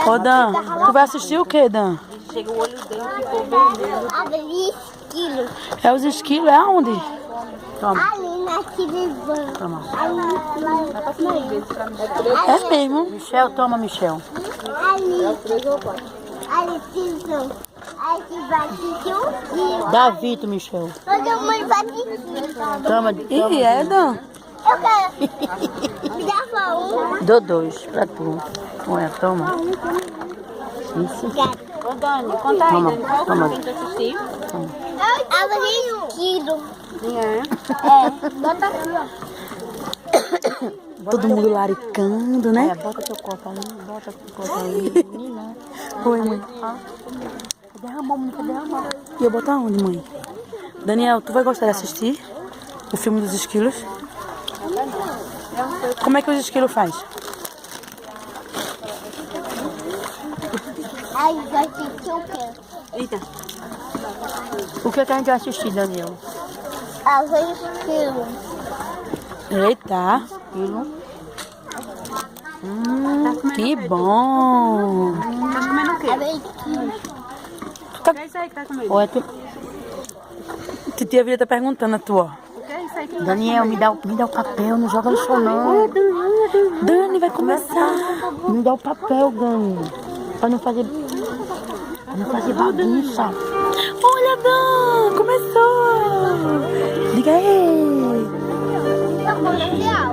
Ô, Dan, tu vai assistir o que, Dan? Chega o olho dele, ficou vermelho. Ali, esquilo. É os esquilos, é aonde? Toma, Ali naquele banco. toma. Ali, É mesmo. Michel, toma, Michel. ali, pisou. Aí que vai assistir um filme. Davi, tu, Michel. Toda mãe vai assistir. Toma. Ih, é, Dan? Eu quero. Me dá só um. Dou 2 pra tu. Olha, toma. Isso. Ô, Dani, conta aí, Toma, Dani, qual toma. filme que tu assistiu? Ali, esquilo. Bota aqui, ó. Todo mundo laricando, né? Bota teu copo aí, bota teu copo aí. Menina. Oi, mãe. Derramou, menina, derramou. E eu boto aonde, mãe? Daniel, tu vai gostar de assistir o filme dos esquilos? Como é que os esquilos faz? Aí vai assistir o quê? Eita. O que é que a gente vai assistir, Daniel? Ali, esquilo. Eita. Que bom. Tá comendo o quê? Ali, esquilo. O que é isso aí que tá comendo? Olha, Titia Vira tá perguntando a tua. O que é isso aí que tu Daniel, me dá o papel, não joga no chão não. Dani, vai começar. Me dá o papel, Dani. Pra não fazer bagunça. Olha, Dan, começou. Diga aí. Tá comercial.